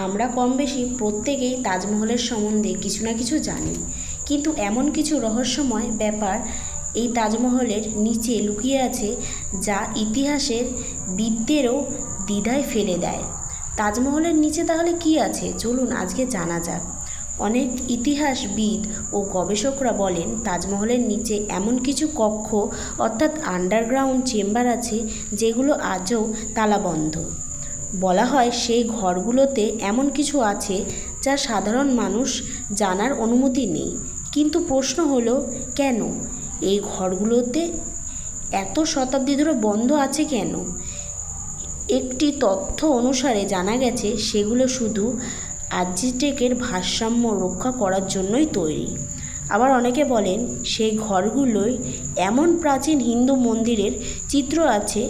আমরা কম বেশি প্রত্যেকেই তাজমহলের সম্বন্ধে কিছু না কিছু জানি, কিন্তু এমন কিছু রহস্যময় ব্যাপার এই তাজমহলের নিচে লুকিয়ে আছে যা ইতিহাসের বিদদেরও দ্বিধায় ফেলে দেয়। তাজমহলের নিচে তাহলে কি আছে, চলুন আজকে জানা যাক। অনেক ইতিহাসবিদ ও গবেষকরা বলেন তাজমহলের নিচে এমন কিছু কক্ষ অর্থাৎ আন্ডারগ্রাউন্ড চেম্বার আছে যেগুলো আজও তালাবন্ধ। বলা হয় সেই ঘরগুলোতে এমন কিছু আছে যা সাধারণ মানুষ জানার অনুমতি নেই। কিন্তু প্রশ্ন হলো, কেন এই ঘরগুলোতে এত শতাব্দী ধরে বন্ধ আছে কেন? একটি তথ্য অনুসারে জানা গেছে সেগুলো শুধু আজটেকের ভারসাম্য রক্ষা করার জন্যই তৈরি। আবার অনেকে বলেন সেই ঘরগুলোয় এমন প্রাচীন হিন্দু মন্দিরের চিত্র আছে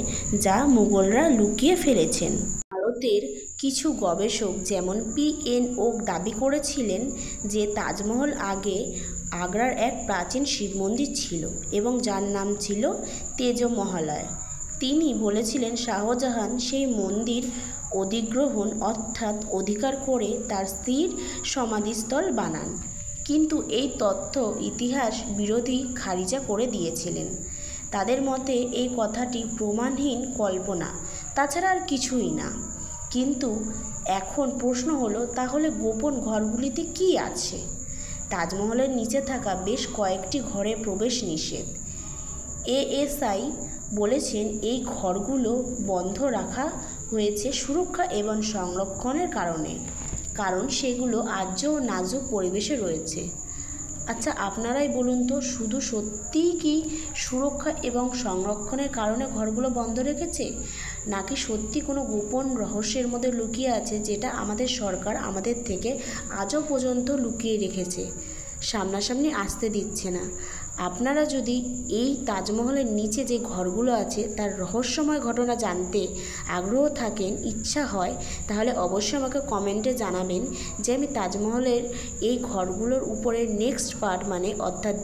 যা মুঘলরা লুকিয়ে ফেলেছেন। ভারতের কিছু গবেষক যেমন PN ওক দাবি করেছিলেন যে তাজমহল আগে আগ্রার এক প্রাচীন শিব মন্দির ছিল এবং যার নাম ছিল তেজমহলয়। তিনি বলেছিলেন শাহজাহান সেই মন্দির অধিগ্রহণ অর্থাৎ অধিকার করে তার স্ত্রীর সমাধিস্থল বানান। কিন্তু এই তথ্য ইতিহাস বিরোধী খারিজা করে দিয়েছিলেন। তাদের মতে এই কথাটি প্রমাণহীন কল্পনা, তাছাড়া আর কিছুই না। কিন্তু এখন প্রশ্ন হলো, তাহলে গোপন ঘরগুলিতে কি আছে? তাজমহলের নিচে থাকা বেশ কয়েকটি ঘরে প্রবেশ নিষেধ। ASI বলেছেন এই ঘরগুলো বন্ধ রাখা হয়েছে সুরক্ষা এবং সংরক্ষণের কারণ সেগুলো আজও নাজুক পরিবেশে রয়েছে। আচ্ছা, আপনারাই বলুন তো, শুধু সত্যিই কি সুরক্ষা এবং সংরক্ষণের কারণে ঘরগুলো বন্ধ রেখেছে, নাকি সত্যি কোনো গোপন রহস্যের মধ্যে লুকিয়ে আছে যেটা আমাদের সরকার আমাদের থেকে আজও পর্যন্ত লুকিয়ে রেখেছে, সামনাসামনি আসতে দিচ্ছে না? আপনারা যদি এই তাজমহলের নিচে যে ঘরগুলো আছে তার রহস্যময় ঘটনা জানতে আগ্রহ থাকেন, ইচ্ছা হয়, তাহলে অবশ্যই আমাকে কমেন্টে জানাবেন যে আমি তাজমহলের এই ঘরগুলোর উপরে নেক্সট পার্ট অর্থাৎ